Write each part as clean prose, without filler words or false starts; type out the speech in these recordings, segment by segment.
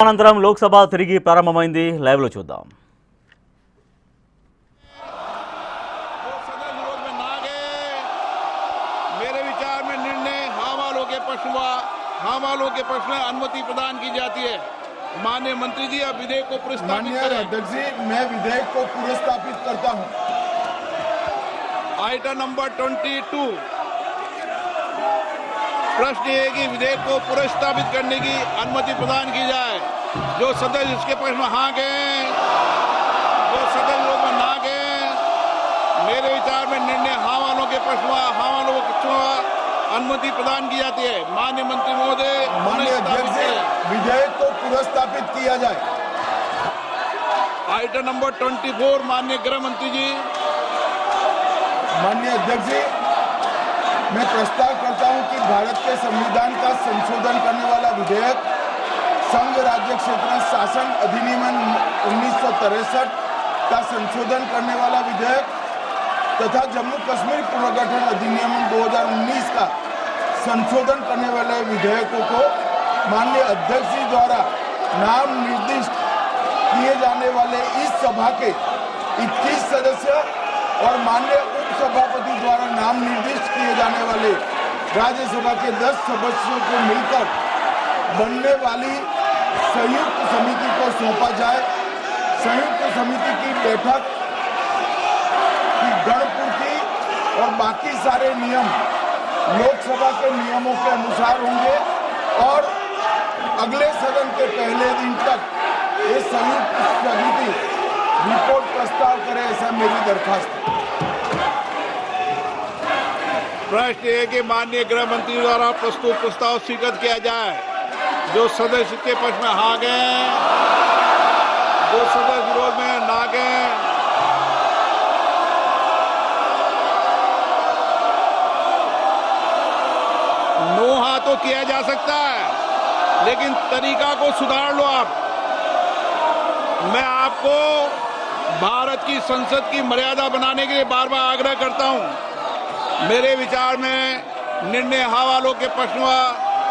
అనంతరం లోక్సభ తిరిగి ప్రారంభమైంది. లైవ్ లో చూద్దాం. मेरे विचार में निर्णय हाँ वालों के पक्ष हुआ, हाँ वालों के पक्ष में अनुमति प्रदान की जाती है। माननीय मंत्री जी अब विधेयक को प्रस्तावित करें। अध्यक्ष जी, मैं विधेयक को पुरस्तापित करता हूं। आइटम नंबर 22 प्रश्न है कि विधेयक को पुरस्तावित करने की अनुमति प्रदान की जाए। जो सदस्य इसके पक्ष में हाँ गए, जो सदस्य लोग में ना गए, मेरे विचार में निर्णय हाँ वालों के पक्ष में, हाँ वालों के पक्ष में अनुमति प्रदान की जाती है। माननीय मंत्री महोदय, माननीय अध्यक्ष जी, विधेयक को पुरस्तापित किया जाए। आइटम नंबर 24 माननीय गृह मंत्री जी। माननीय अध्यक्ष जी, मैं प्रस्ताव करता हूं कि भारत के संविधान का संशोधन करने वाला विधेयक, संघ राज्य क्षेत्र शासन अधिनियम 1963 का संशोधन करने वाला विधेयक तथा जम्मू कश्मीर पुनर्गठन अधिनियम 2019 का संशोधन करने वाले विधेयकों को माननीय अध्यक्ष जी द्वारा नाम निर्दिष्ट किए जाने वाले इस सभा के 21 सदस्य और माननीय उपसभापति द्वारा नाम निर्दिष्ट किए जाने वाले राज्यसभा के 10 सदस्यों को मिलकर बनने वाली संयुक्त समिति को सौंपा जाए। संयुक्त समिति की बैठक की गणपूर्ति और बाकी सारे नियम लोकसभा के नियमों के अनुसार होंगे और अगले सदन के पहले दिन तक ये संयुक्त समिति रिपोर्ट प्रस्ताव करे, ऐसा मेरी दरखास्त है। प्रश्न है कि माननीय गृह मंत्री द्वारा प्रस्तुत प्रस्ताव स्वीकृत किया जाए। जो सदस्य के पक्ष में हाँ गए, जो सदस्य विरोध में ना गए, नो हाँ तो किया जा सकता है, लेकिन तरीका को सुधार लो आप। मैं आपको भारत की संसद की मर्यादा बनाने के लिए बार बार आग्रह करता हूं। मेरे विचार में निर्णय हाँ वालों के पक्ष में,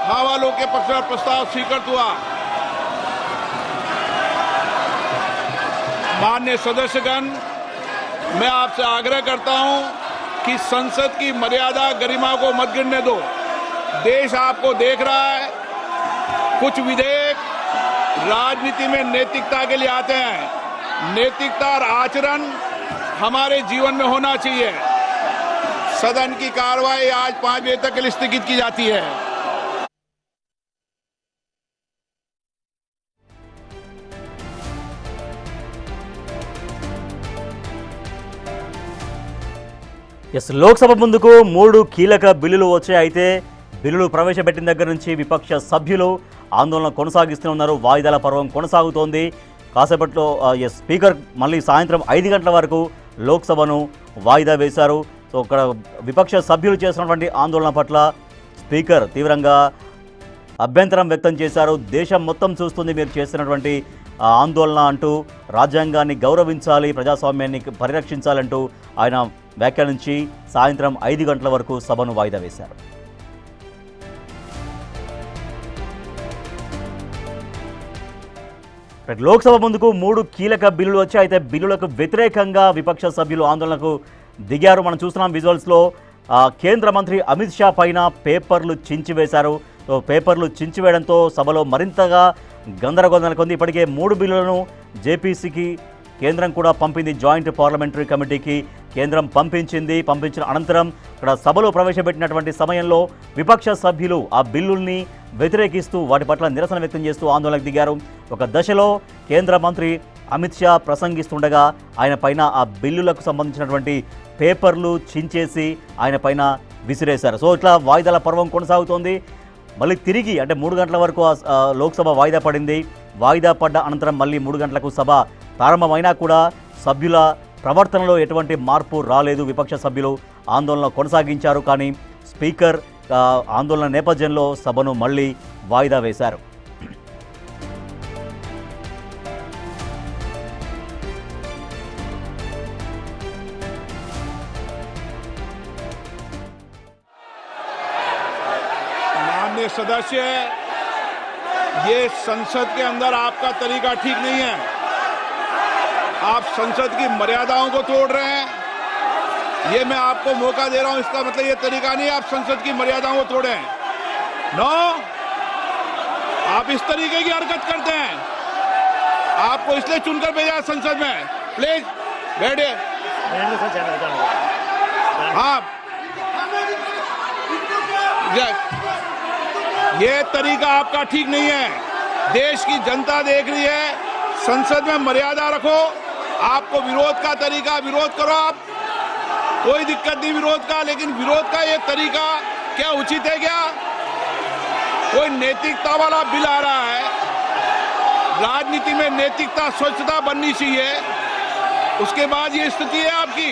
हाँ वालों के पक्ष में प्रस्ताव स्वीकृत हुआ। माननीय सदस्यगण, मैं आपसे आग्रह करता हूं कि संसद की मर्यादा गरिमा को मत गिरने दो। देश आपको देख रहा है। कुछ विधेयक राजनीति में नैतिकता के लिए आते हैं। नैतिकता और आचरण हमारे जीवन में होना चाहिए। सदन की कार्रवाई आज 5 बजे तक के लिए स्थगित की जाती है। లోక్సభ ముందుకు 3 కీలక బిల్లులు వచ్చాయి. అయితే బిల్లులు ప్రవేశపెట్టిన దగ్గర నుంచి విపక్ష సభ్యులు ఆందోళన కొనసాగిస్తూ ఉన్నారు. వాయిదాల పర్వం కొనసాగుతోంది. కాసేపట్లో స్పీకర్ మళ్ళీ సాయంత్రం 5 గంటల వరకు లోక్సభను వాయిదా వేశారు. సో ఇక్కడ విపక్ష సభ్యులు చేసినటువంటి ఆందోళన పట్ల స్పీకర్ తీవ్రంగా అభ్యంతరం వ్యక్తం చేశారు. దేశం మొత్తం చూస్తుంది మీరు చేస్తున్నటువంటి ఆందోళన అంటూ, రాజ్యాంగాన్ని గౌరవించాలి, ప్రజాస్వామ్యాన్ని పరిరక్షించాలంటూ ఆయన వ్యాఖ్యానించి సాయంత్రం 5 గంటల వరకు సభను వాయిదా వేశారు. లోక్సభ ముందుకు 3 కీలక బిల్లులు వచ్చాయి. అయితే బిల్లులకు వ్యతిరేకంగా విపక్ష సభ్యులు ఆందోళనకు దిగారు. మనం చూస్తున్నాం విజువల్స్లో. కేంద్ర మంత్రి అమిత్ షా పైన పేపర్లు చించివేశారు. సో పేపర్లు చించివేయడంతో సభలో మరింతగా గందరగోళం నెలకొంది. ఇప్పటికే 3 బిల్లులను జేపీసీకి కేంద్రం కూడా పంపింది. జాయింట్ పార్లమెంటరీ కమిటీకి కేంద్రం పంపించిన అనంతరం ఇక్కడ సభలో ప్రవేశపెట్టినటువంటి సమయంలో విపక్ష సభ్యులు ఆ బిల్లుల్ని వ్యతిరేకిస్తూ వాటి పట్ల నిరసన వ్యక్తం చేస్తూ ఆందోళనకు దిగారు. ఒక దశలో కేంద్ర మంత్రి అమిత్ షా ప్రసంగిస్తుండగా ఆయన పైన ఆ బిల్లులకు సంబంధించినటువంటి పేపర్లు చించేసి ఆయన పైన విసిరేశారు. సో ఇట్లా వాయిదాల పర్వం కొనసాగుతోంది. మళ్ళీ తిరిగి అంటే 3 గంటల వరకు లోక్సభ వాయిదా పడింది. వాయిదా పడ్డ అనంతరం మళ్ళీ 3 గంటలకు సభ ప్రారంభమైనా కూడా సభ్యుల ప్రవర్తనలో ఎటువంటి మార్పు రాలేదు. విపక్ష సభ్యులు ఆందోళన కొనసాగించారు. కానీ స్పీకర్ ఆందోళన నేపథ్యంలో సభను మళ్ళీ వాయిదా వేశారు. सदस्य ये संसद के अंदर आपका तरीका ठीक नहीं है। आप संसद की मर्यादाओं को तोड़ रहे हैं। ये मैं आपको मौका दे रहा हूं, इसका मतलब ये तरीका नहीं है आप संसद की मर्यादाओं को तोड़े। नो, आप इस तरीके की हरकत करते हैं। आपको इसलिए चुनकर भेजा संसद में। प्लीज बैठिए। हाँ, ये तरीका आपका ठीक नहीं है। देश की जनता देख रही है। संसद में मर्यादा रखो। आपको विरोध का तरीका, विरोध करो आप, कोई दिक्कत नहीं विरोध का, लेकिन विरोध का ये तरीका क्या उचित है? क्या कोई नैतिकता वाला बिल आ रहा है? राजनीति में नैतिकता, स्वच्छता बननी चाहिए। उसके बाद ये स्थिति है आपकी।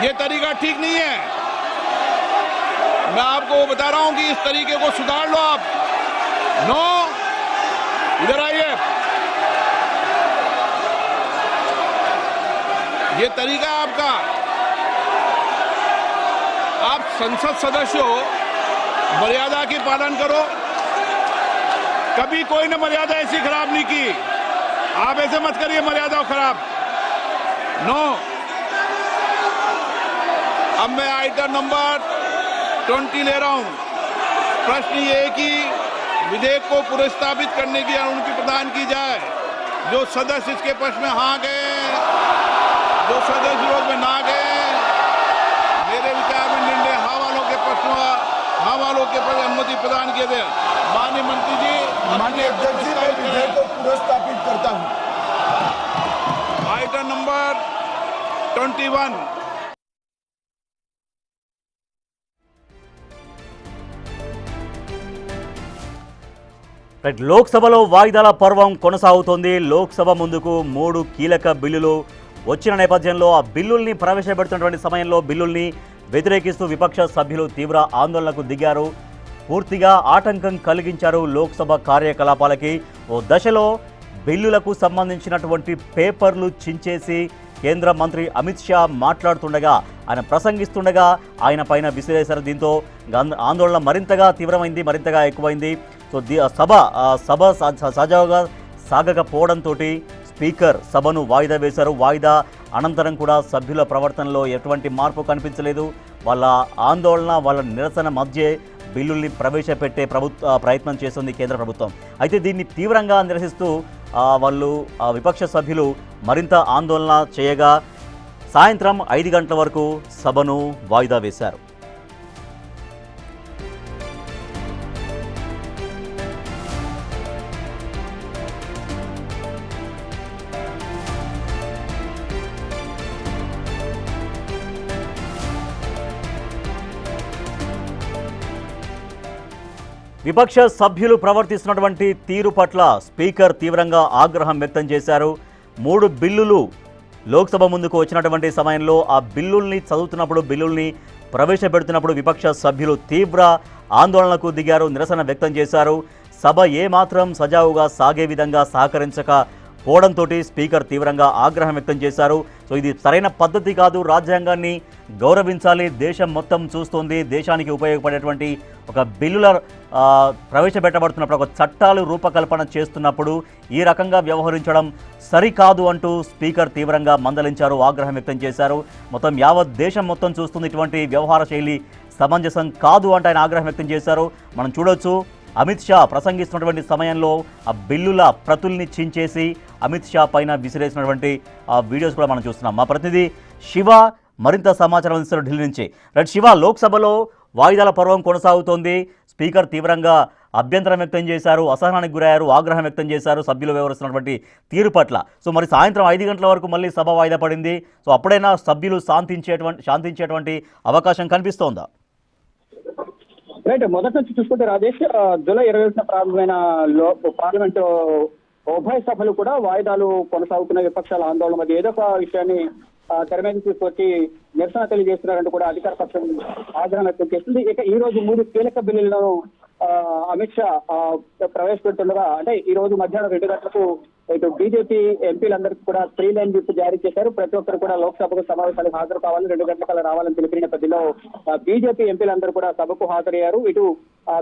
ये तरीका ठीक नहीं है। मैं आपको बता रहा हूं कि इस तरीके को सुधार लो आप। नो, इधर आइए। ये तरीका है आपका। आप संसद सदस्य हो, मर्यादा की पालन करो। कभी कोई ने मर्यादा ऐसी खराब नहीं की। आप ऐसे मत करिए मर्यादा खराब। नो। अब मैं आइटम नंबर 20 ले रहा हूं। प्रश्न ये है कि विधेयक को पुनर्स्थापित करने की अनुमति प्रदान की जाए। जो सदस्य इसके पक्ष में हाँ गए, जो सदस्य विरोध में ना गए, मेरे विचार में निर्णय हाँ वालों के पक्ष में, हाँ वालों के पक्ष अनुमति प्रदान किए थे। माननीय मंत्री जी, माननीय अध्यक्ष जी, मैं विधेयक को पुनर्स्थापित करता हूं। Item number 21। రైట్, లోక్సభలో వాయిదాల పర్వం కొనసాగుతోంది. లోక్సభ ముందుకు 3 కీలక బిల్లులు వచ్చిన నేపథ్యంలో ఆ బిల్లుల్ని ప్రవేశపెడుతున్నటువంటి సమయంలో బిల్లుల్ని వ్యతిరేకిస్తూ విపక్ష సభ్యులు తీవ్ర ఆందోళనకు దిగారు. పూర్తిగా ఆటంకం కలిగించారు లోక్సభ కార్యకలాపాలకి. ఓ దశలో బిల్లులకు సంబంధించినటువంటి పేపర్లు చించేసి కేంద్ర మంత్రి అమిత్ షా మాట్లాడుతుండగా, ఆయన ప్రసంగిస్తుండగా ఆయన పైన విసిరేశారు. దీంతో ఆందోళన మరింతగా తీవ్రమైంది, మరింతగా ఎక్కువైంది. సో సభ సజావుగా సాగకపోవడంతో స్పీకర్ సభను వాయిదా వేశారు. వాయిదా అనంతరం కూడా సభ్యుల ప్రవర్తనలో ఎటువంటి మార్పు కనిపించలేదు. వాళ్ళ ఆందోళన, వాళ్ళ నిరసన మధ్య బిల్లుల్ని ప్రవేశపెట్టే ప్రయత్నం చేస్తుంది కేంద్ర ప్రభుత్వం. అయితే దీన్ని తీవ్రంగా నిరసిస్తూ విపక్ష సభ్యులు మరింత ఆందోళన చేయగా సాయంత్రం 5 గంటల వరకు సభను వాయిదా వేశారు. విపక్ష సభ్యులు ప్రవర్తిస్తున్నటువంటి తీరు పట్ల స్పీకర్ తీవ్రంగా ఆగ్రహం వ్యక్తం చేశారు. 3 బిల్లులు లోక్సభ ముందుకు వచ్చినటువంటి సమయంలో ఆ బిల్లుల్ని చదువుతున్నప్పుడు, బిల్లుల్ని ప్రవేశపెడుతున్నప్పుడు విపక్ష సభ్యులు తీవ్ర ఆందోళనకు దిగారు, నిరసన వ్యక్తం చేశారు. సభ ఏమాత్రం సజావుగా సాగే విధంగా సహకరించకపోవడంతో స్పీకర్ తీవ్రంగా ఆగ్రహం వ్యక్తం చేశారు. సో ఇది సరైన పద్ధతి కాదు, రాజ్యాంగాన్ని గౌరవించాలి, దేశం మొత్తం చూస్తుంది, దేశానికి ఉపయోగపడేటువంటి ఒక బిల్లుల ప్రవేశపెట్టబడుతున్నప్పుడు, ఒక చట్టాలు రూపకల్పన చేస్తున్నప్పుడు ఈ రకంగా వ్యవహరించడం సరికాదు అంటూ స్పీకర్ తీవ్రంగా మందలించారు, ఆగ్రహం వ్యక్తం చేశారు. మొత్తం యావత్ దేశం మొత్తం చూస్తుంది, ఇటువంటి వ్యవహార శైలి సమంజసం కాదు అంటూ ఆయన ఆగ్రహం వ్యక్తం చేశారు. మనం చూడొచ్చు, అమిత్ షా ప్రసంగిస్తున్నటువంటి సమయంలో ఆ బిల్లుల ప్రతుల్ని చించేసి అమిత్ షా పైన విసిరేసినటువంటి ఆ వీడియోస్ కూడా మనం చూస్తున్నాం. మా ప్రతినిధి శివ మరింత సమాచారం అందిస్తారు ఢిల్లీ నుంచి. రైట్ శివ, లోక్సభలో వాయిదాల పర్వం కొనసాగుతోంది. స్పీకర్ తీవ్రంగా అభ్యంతరం వ్యక్తం చేశారు, అసహనానికి గురయ్యారు, ఆగ్రహం వ్యక్తం చేశారు సభ్యులు వ్యవహరిస్తున్నటువంటి తీరు పట్ల. సో మరి సాయంత్రం 5 గంటల వరకు మళ్ళీ సభ వాయిదా పడింది. సో అప్పుడైనా సభ్యులు శాంతించేటువంటి అవకాశం కనిపిస్తోందా? రైట్, మొదటి నుంచి చూసుకుంటే రాజేష్, జూలై 21న ప్రారంభమైన పార్లమెంటు ఉభయ సభలు కూడా వాయిదాలు కొనసాగుతున్న విపక్షాల ఆందోళన మధ్య ఏదో ఒక విషయాన్ని తెర మీద తీసుకొచ్చి నిరసన తెలియజేస్తున్నారంటూ కూడా అధికార పక్షం ఆగ్రహం వ్యక్తం చేస్తుంది. ఇక ఈ రోజు 3 కీలక బిల్లులను అమిత్ షా ప్రవేశపెడుతుండగా, అంటే ఈ రోజు మధ్యాహ్నం 2 గంటలకు ఇటు బీజేపీ ఎంపీలందరికీ కూడా 3 లైన్ విప్ జారీ చేశారు. ప్రతి ఒక్కరు కూడా లోక్సభకు సమావేశాలకు హాజరు కావాలని, 2 గంటల రావాలని తెలిపిన నేపథ్యంలో బీజేపీ ఎంపీలందరూ కూడా సభకు హాజరయ్యారు. ఇటు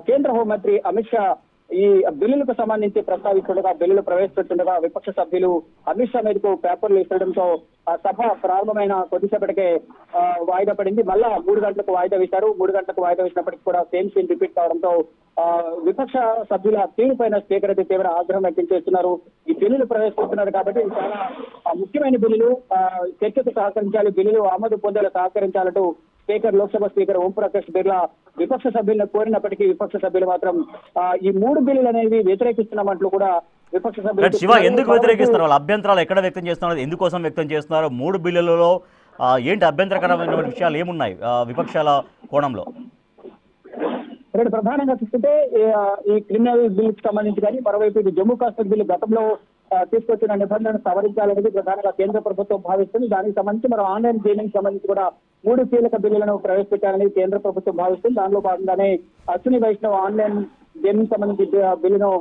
కేంద్ర హోంమంత్రి అమిత్ షా ఈ బిల్లులకు సంబంధించి ప్రస్తావిస్తుండగా బిల్లులు ప్రవేశపెట్టుండగా విపక్ష సభ్యులు అమిత్ షా మీదకు పేపర్లు ఇవ్వడంతో ఆ సభ ప్రారంభమైన కొద్దిసేపటికే వాయిదా పడింది. మళ్ళా 3 గంటలకు వాయిదా వేశారు. 3 గంటలకు వాయిదా వేసినప్పటికీ కూడా సేమ్ సీన్ రిపీట్ కావడంతో విపక్ష సభ్యుల తీరుపైన స్పీకర్ అయితే తీవ్ర ఆగ్రహం వ్యక్తం చేస్తున్నారు. ఈ బిల్లులు ప్రవేశపెడుతున్నారు కాబట్టి ఇది చాలా ముఖ్యమైన బిల్లులు, చర్చకు సహకరించాలి, బిల్లులు ఆమోదు పొందేలా సహకరించాలంటూ స్పీకర్ లోక్సభ స్పీకర్ ఓంప్రకాష్ బిర్లా విపక్ష సభ్యులను కోరినప్పటికీ విపక్ష సభ్యులు మాత్రం ఈ 3 బిల్లులు అనేవి వ్యతిరేకిస్తున్నామంటూ కూడా విపక్ష శివ ఎందుకు సభ్యులు వ్యతిరేకిస్తున్నారు? వాళ్ళ అభ్యంతరాలు ఎక్కడ వ్యక్తం చేస్తున్నారు, ఎందుకోసం వ్యక్తం చేస్తున్నారు? 3 బిల్లులలో ఏంటి అభ్యంతరకరమైన విషయాలు ఏమున్నాయి విపక్షాల కోణంలో? ఇక్కడ ప్రధానంగా చూస్తుంటే ఈ క్రిమినల్ బిల్లుకి సంబంధించి కానీ మరోవైపు ఇది జమ్మూ కాశ్మీర్ బిల్లు గతంలో తీసుకొచ్చిన నిబంధనలు సవరించాలనేది ప్రధానంగా కేంద్ర ప్రభుత్వం భావిస్తుంది. దానికి సంబంధించి మరో ఆన్లైన్ గేమింగ్ సంబంధించి కూడా 3 కీలక బిల్లులను ప్రవేశపెట్టాలని కేంద్ర ప్రభుత్వం భావిస్తుంది. దానిలో భాగంగానే అశ్విని వైష్ణవ్ ఆన్లైన్ గేమింగ్ సంబంధించి బిల్లును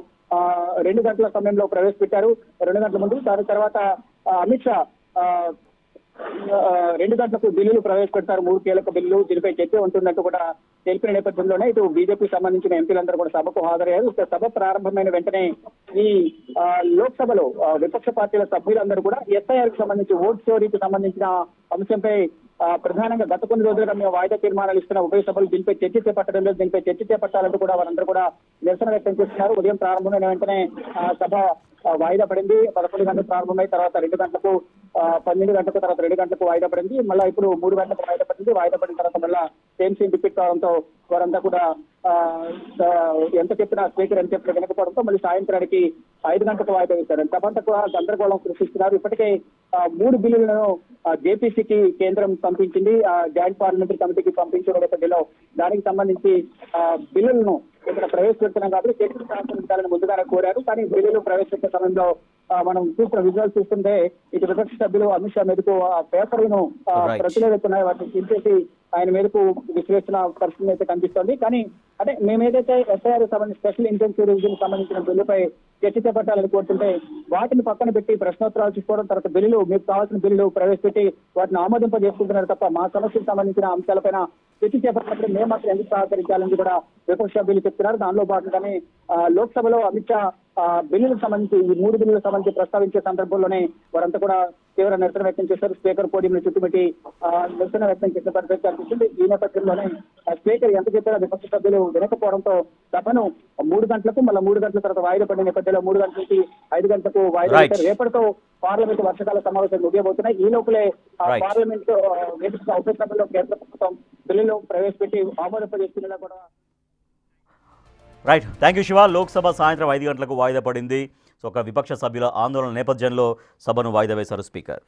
2 గంటల సమయంలో ప్రవేశపెట్టారు. 2 గంటల ముందు దాని తర్వాత అమిత్ షా 2 గంటలకు బిల్లులు ప్రవేశపెడతారు. 3 కీలక బిల్లులు దీనిపై చర్చ ఉంటున్నట్టు కూడా తెలిపిన నేపథ్యంలోనే ఇటు బీజేపీ సంబంధించిన ఎంపీలందరూ కూడా సభకు హాజరయ్యారు. సభ ప్రారంభమైన వెంటనే ఈ లోక్సభలో విపక్ష పార్టీల సభ్యులందరూ కూడా ఎస్ఐఆర్ కి సంబంధించి ఓట్ చోరీకి సంబంధించిన అంశంపై ప్రధానంగా గత కొన్ని రోజులుగా మేము వాయిదా తీర్మానాలు ఇస్తున్న ఉభయ సభలు దీనిపై చర్చ చేపట్టడం లేదు, దీనిపై చర్చ చేపట్టాలంటూ కూడా వారందరూ కూడా నిరసన వ్యక్తం చేస్తున్నారు. ఉదయం ప్రారంభమైన వెంటనే సభ వాయిదా పడింది. 11 గంటలకు ప్రారంభమై తర్వాత 2 గంటలకు 12 గంటలకు తర్వాత 2 గంటలకు వాయిదా పడింది. మళ్ళీ ఇప్పుడు 3 గంటలకు వాయిదా పడింది. వాయిదా పడిన తర్వాత మళ్ళీ సేమ్ సీన్ రిపీట్ కావడంతో వారంతా కూడా ఎంత చెప్పినా స్పీకర్ ఎంత చెప్పినా వినకపోవడంతో మళ్ళీ సాయంత్రానికి 5 గంటలకు వాయిదా వేశారు. సభంతా కూడా గందరగోళం సృష్టిస్తున్నారు. ఇప్పటికే 3 బిల్లులను జేపీసీకి కేంద్రం పంపించింది, జాయింట్ పార్లమెంటరీ కమిటీకి పంపించిన నేపథ్యంలో దానికి సంబంధించి బిల్లులను ఇక్కడ ప్రవేశపెడుతున్నాం కాబట్టి చర్చకు సహకరించాలని ముందుగానే కోరారు. కానీ బిల్లులు ప్రవేశపెట్టే సమయంలో మనం చూసిన విజువల్స్ చూస్తుంటే ఇటు విపక్ష సభ్యులు అమిత్ షా మీదకు పేపర్లను ప్రతిలేస్తున్నాయి, వాటిని చించేసి ఆయన మీదకు విశ్లేషణ పరిస్థితి అయితే కనిపిస్తోంది. కానీ అంటే మేమేదైతే ఎస్ఐఆర్ సంబంధించి స్పెషల్ ఇంటెన్సివ్ రివిజన్ సంబంధించిన బిల్లుపై చర్చ చేపట్టాలని కోరుతుంటే వాటిని పక్కన పెట్టి ప్రశ్నోత్తరాలు తీసుకోవడం, తర్వాత బిల్లులు మీకు కావాల్సిన బిల్లులు ప్రవేశపెట్టి వాటిని ఆమోదింపజేసుకుంటున్నారు తప్ప మా సమస్యకు సంబంధించిన అంశాలపైన చర్చ చేపట్టినప్పుడు మేము మాత్రం ఎందుకు సహకరించాలని కూడా విపక్ష సభ్యులు చెప్తున్నారు. దానిలో భాగంగానే లోక్సభలో అమిత్ షా బిల్లులకు సంబంధించి ఈ 3 బిల్లులకు సంబంధించి ప్రస్తావించే సందర్భంలోనే వారంతా కూడా తీవ్ర నిరసన వ్యక్తం చేశారు. స్పీకర్ పోడియంను చుట్టుముట్టి నిరసన వ్యక్తం చేసిన పరిస్థితి కనిపిస్తుంది. ఈ నేపథ్యంలోనే స్పీకర్ ఎంత చెప్పినా విపక్ష సభ్యులు వినకపోవడంతో సభను 3 గంటలకు మళ్ళీ 3 గంటల తర్వాత వాయిదా పడిన నేపథ్యంలో 3 గంటల నుంచి 5 గంటలకు వాయిదా వేశారు. రేపటితో పార్లమెంట్ వర్షకాల సమావేశాలు ముగియబోతున్నాయి. ఈ లోపలే పార్లమెంట్ వేదిక ఉభయ సభలో కేంద్ర ప్రభుత్వం బిల్లులు ప్రవేశపెట్టి ఆమోదింపజేస్తున్నా కూడా. Right, thank you Shiva. Lok Sabha సాయంత్రం 5 గంటలకు వాయిదా పడింది. సో ఒక విపక్ష సభ్యుల ఆందోళన నేపథ్యంలో సభను వాయిదా వేశారు స్పీకర్.